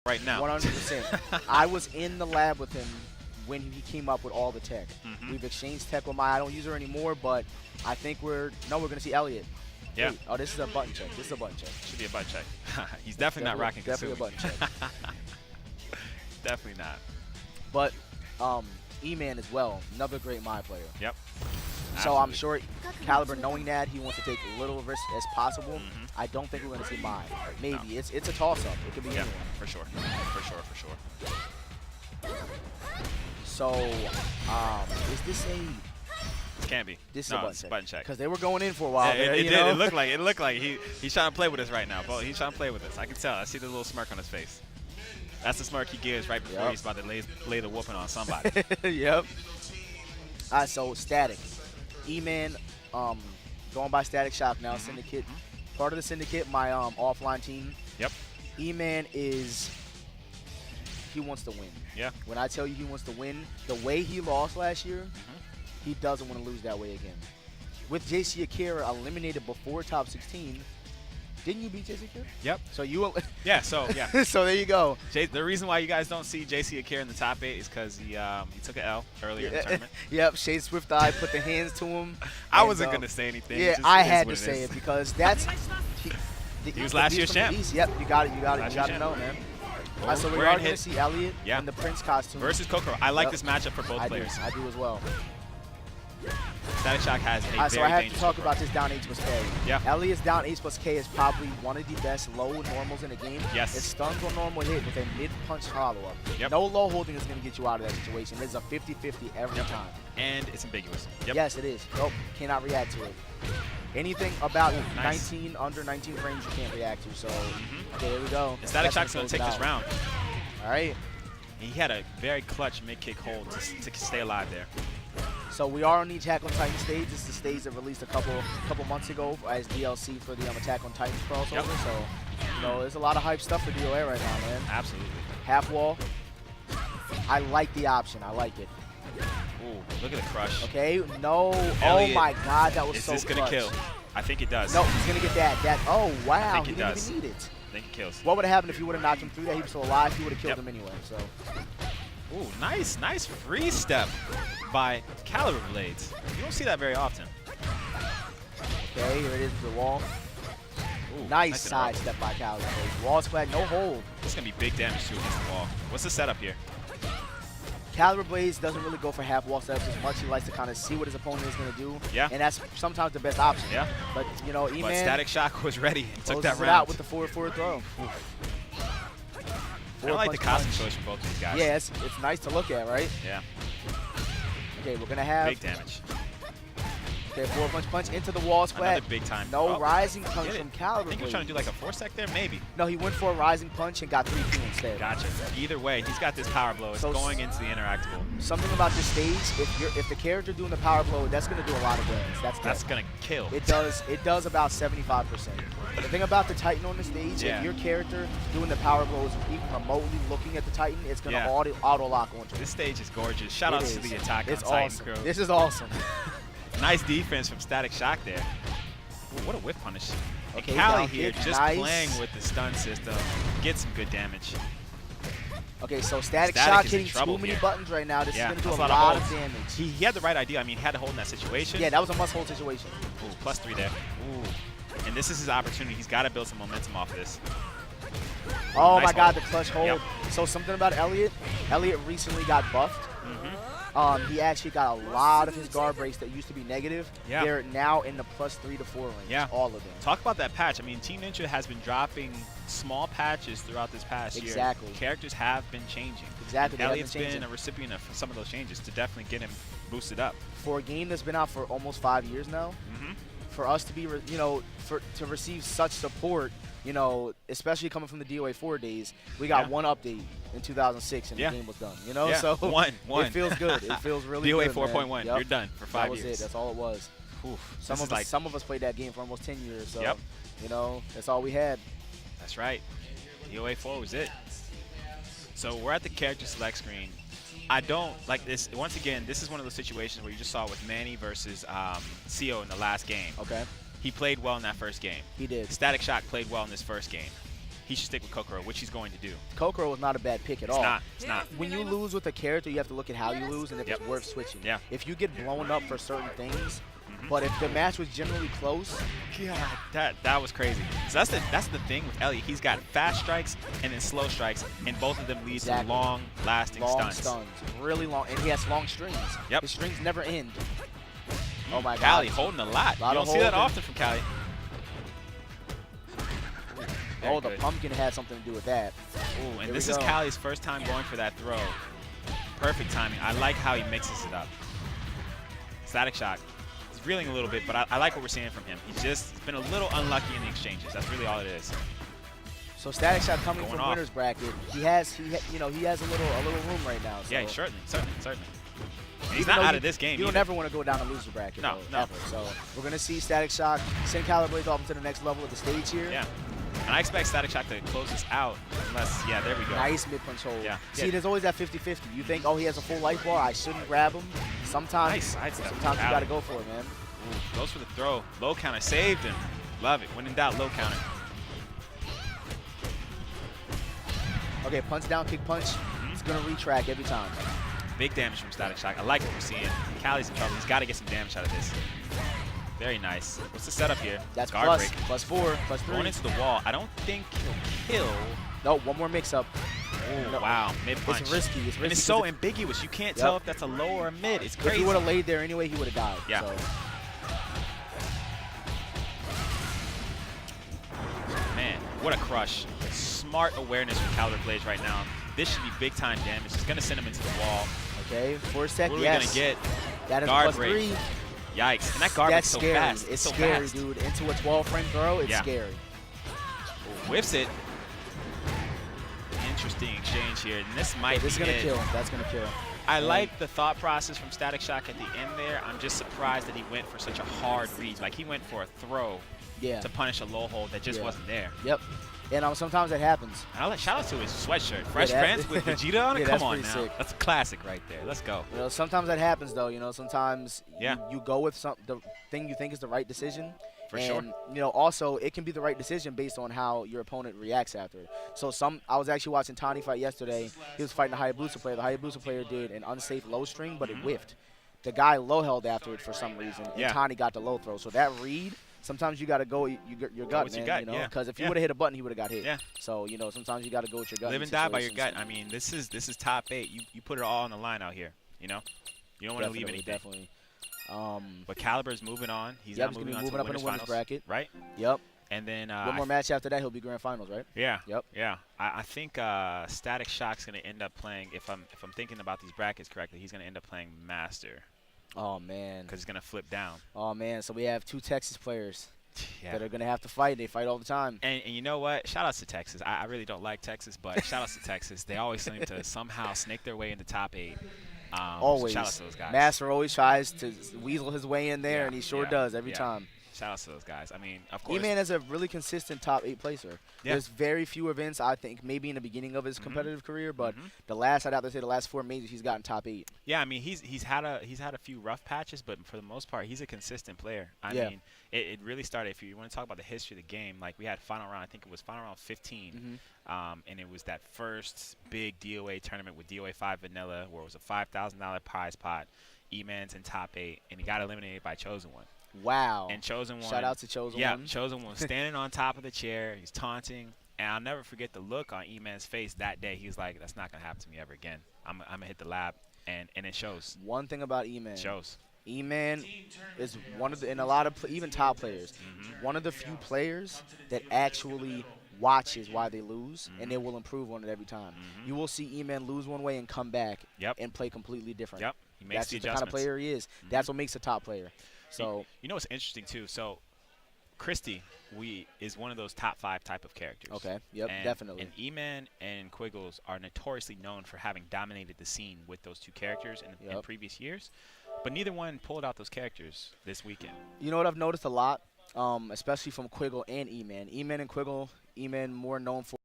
right now. 100%. I was in the lab with him when he came up with all the tech. We've exchanged tech with Maya. I don't use her anymore, but I think we're going to see Elliot. Yeah. Wait, oh, this is a button check. This is a button check. Should be a button check. He's definitely not rocking Definitely a button check. Definitely not. But E-Man as well, another great Maya player. Yep. So I'm sure Caliber, knowing that, he wants to take little risk as possible. I don't think we're going to see Maya. Maybe. No. It's a toss-up. It could be anyone. For sure. For sure. For sure. So, is this a... It can't be. This is no, a it's button check. Because they were going in for a while. Yeah, there, it you did. know? It looked like he's trying to play with us right now. But he's trying to play with us. I can tell. I see the little smirk on his face. That's the smirk he gives right before he's about to lay the whooping on somebody. Yep. All right, so Static. E-Man, going by Static Shock now, Syndicate. Part of the Syndicate, my offline team. Yep. E-Man he wants to win. Yeah. When I tell you he wants to win, the way he lost last year, he doesn't want to lose that way again. With JC Akira eliminated before top 16, didn't you beat JC Akira? Yep. So you yeah. So yeah. So there you go. The reason why you guys don't see JC Akira in the top 8 is because he took an L earlier in the tournament. Yep. Shade Swift Eye put the hands to him. I wasn't gonna say anything. Yeah, I had to say it because that's he was last year's champ. Yep. You got to know, man. All right, so we are going to see Elliot in the Prince costume. Versus Kokoro. I like this matchup for both players. I do as well. Static Shock has a so I have to talk about this down H+K. Yeah. Elliot's down H+K is probably one of the best low normals in the game. Yes. It stuns on normal hit with a mid-punch follow-up. Yep. No low holding is going to get you out of that situation. It's a 50-50 every time. And it's ambiguous. Yep. Yes, it is. Nope, cannot react to it. Anything about 19, under 19 frames you can't react to. So, okay, here we go. And Static Shock's going to take this round. All right. He had a very clutch mid-kick hold to stay alive there. So we are on the Attack on Titan stage. This is the stage that released a couple months ago as DLC for the Attack on Titan crossover. Yep. So, you know, there's a lot of hype stuff for DOA right now, man. Absolutely. Half wall. I like the option. I like it. Ooh, look at the crush. Okay, no. Elliot, oh my God, that was so clutch. Is this gonna kill? I think it does. No, he's gonna get that. Oh wow, he didn't even need it. I think it kills. What would have happened if you would have knocked him through that? He was still alive. He would have killed him anyway. So. Ooh, nice free step by XCaliburBladez. You don't see that very often. Okay, here it is with the wall. Ooh, nice side step by XCaliburBladez. Wall squad, no hold. This is gonna be big damage too against the wall. What's the setup here? XCaliburBladez doesn't really go for half wall setups as much. He likes to kind of see what his opponent is going to do. Yeah. And that's sometimes the best option. Yeah. But, you know, E-Man. But Static Shock was ready and took that round. Out with the forward throw. I like the costume choice for both these guys. Yeah, it's nice to look at, right? Yeah. Okay, we're going to have. Big damage. Okay, forward punch into the wall squat. Another big time. No rising punch from XCaliburBladez. I think he was trying to do like a 4-sec there, maybe. No, he went for a rising punch and got 3-2 instead. Gotcha. Either way, he's got this power blow. It's going into the interactable. Something about this stage, if the character doing the power blow, that's going to do a lot of damage. That's going to kill. It does about 75%. The thing about the Titan on the stage, if your character doing the power blows, even remotely looking at the Titan, it's going to auto lock onto it. This stage is gorgeous. Shout out to the Attack on Titan crew. This is awesome. Nice defense from Static Shock there. Ooh, what a whip punish. Okay, Cali here just playing with the stun system. Get some good damage. Okay, so Static Shock hitting too many buttons right now. This is going to do a lot of damage. He had the right idea. I mean, he had to hold in that situation. Yeah, that was a must-hold situation. Ooh, +3 there. Ooh. And this is his opportunity. He's got to build some momentum off this. Oh, my God, the clutch hold. Yep. So something about Elliot. Elliot recently got buffed. He actually got a lot of his guard breaks that used to be negative. Yeah. They're now in the +3 to 4 range. Yeah. All of them. Talk about that patch. I mean, Team Ninja has been dropping small patches throughout this past year. Exactly. Characters have been changing. Exactly. Elliot's been a recipient of some of those changes to definitely get him boosted up. For a game that's been out for almost 5 years now, for us to be, to receive such support, especially coming from the DOA4 days, we got one update in 2006 and the game was done. So one. It feels good. It feels really good. DOA 4.1. You're done for 5 years. That was it. That's all it was. Oof. Some of us played that game for almost 10 years. So that's all we had. That's right. DOA 4 was it. So we're at the character select screen. I don't like this. Once again, this is one of those situations where you just saw with Manny versus CO in the last game. Okay. He played well in that first game. He did. Static Shock played well in this first game. he should stick with Kokoro, which he's going to do. Kokoro was not a bad pick at all. It's not. When you lose with a character, you have to look at how you lose and if it's worth switching. Yeah. If you get blown up for certain things, but if the match was generally close, that was crazy. So that's the thing with Elliot. He's got fast strikes and then slow strikes, and both of them lead to long-lasting stunts. Really long, and he has long strings. Yep. His strings never end. Oh my God. Cali holding a lot. You don't see that often from Cali. Oh, the pumpkin had something to do with that. Ooh, and this is Cali's first time going for that throw. Perfect timing. I like how he mixes it up. Static shock. He's reeling a little bit, but I like what we're seeing from him. He's been a little unlucky in the exchanges. That's really all it is. So static shock coming from winner's bracket. He has a little room right now. So. Yeah, certainly. He's not out of this game. You don't ever want to go down a loser bracket. No. Ever. So we're gonna see Static Shock send XCaliburBladez off to the next level of the stage here. Yeah. And I expect Static Shock to close this out unless, yeah, there we go. Nice mid-punch hold. Yeah. See, there's always that 50-50. You think, oh, he has a full life bar, I shouldn't grab him. Sometimes you got to go for it, man. Ooh, goes for the throw. Low counter. Saved him. Love it. When in doubt, low counter. Okay, punch down, kick punch. He's going to retrack every time. Big damage from Static Shock. I like what we're seeing. Cali's in trouble. He's got to get some damage out of this. Very nice. What's the setup here? That's guard break. +4, +3. Going into the wall. I don't think he'll kill. No, one more mix-up. Oh, no. Wow. Mid-punch. It's risky. And it's so ambiguous. You can't tell if that's a low or a mid. It's crazy. If he would have laid there anyway, he would have died. Yeah. So. Man, what a crush. Smart awareness from XCaliburBladez right now. This should be big-time damage. It's going to send him into the wall. Okay, 4 seconds. What are we going to get? That is guard +3. Yikes. And that guard break's so fast. It's so scary, fast. dude. Into a 12-frame throw, it's scary. Ooh, whiffs it. Interesting exchange here. And this might be This is going to kill him. That's going to kill him. I like the thought process from Static Shock at the end there. I'm just surprised that he went for such a hard read. Like, he went for a throw to punish a low hold that just wasn't there. Yep. And sometimes that happens. And shout out to his sweatshirt. Fresh Prince with Vegeta on it? Come on now. Sick. That's a classic right there. Let's go. You know, sometimes that happens, though. You know, sometimes you go with the thing you think is the right decision. For sure. You know, also, it can be the right decision based on how your opponent reacts after it. So I was actually watching Tani fight yesterday. He was fighting a Hayabusa player. The Hayabusa player did an unsafe low string, but it whiffed. The guy low held after it for some reason, and Tani got the low throw. So that read, sometimes you got to go your gut, man. You know, because if you would have hit a button, he would have got hit. Yeah. So you know, sometimes you got to go with your gut. Live and die by your gut. I mean, this is top 8. You put it all on the line out here. You know, you don't want to leave anything. Definitely. But XCalibur's moving on. He's now moving on to the up in the winners bracket. Right? Yep. And then one more match after that, he'll be grand finals, right? Yeah. Yep. Yeah. I think Static Shock's going to end up playing. If I'm thinking about these brackets correctly, he's going to end up playing Master. Oh man. Because he's going to flip down. Oh man. So we have 2 Texas players that are going to have to fight. They fight all the time. And you know what? Shout outs to Texas. I really don't like Texas, but shout outs to Texas. They always seem to somehow snake their way in the top 8. Always. So shout out to those guys. Master always tries to weasel his way in there, and he sure does every time. Shout out to those guys. I mean, of course. E-Man is a really consistent top 8 placer. There's very few events, I think, maybe in the beginning of his competitive career, but I'd have to say the last 4 majors, he's gotten top 8. Yeah, I mean, he's had a few rough patches, but for the most part, he's a consistent player. I mean, it really started. If you want to talk about the history of the game, like we had final round. I think it was final round 15, and it was that first big DOA tournament with DOA5 Vanilla, where it was a $5,000 prize pot. E-Man's in top 8, and he got eliminated by Chosen One. Wow. And Chosen One. Shout out to Chosen One. Yeah, Chosen One standing on top of the chair. He's taunting. And I'll never forget the look on E-Man's face that day. He was like, that's not going to happen to me ever again. I'm going to hit the lab. And it shows. One thing about E-Man. It shows. E-Man is one of the, and a lot of, even top players, one of the few players that actually watches why they lose, and they will improve on it every time. You will see E-Man lose one way and come back and play completely different. Yep. He makes That's the just the kind of player he is. That's what makes a top player. So you know what's interesting too? So Christie is one of those top 5 type of characters. Okay. Yep. Definitely. And E-Man and Quiggles are notoriously known for having dominated the scene with those 2 characters in previous years, but neither one pulled out those characters this weekend. You know what I've noticed a lot, especially from Quiggle and E-Man. E-Man and Quiggle, E-Man more known for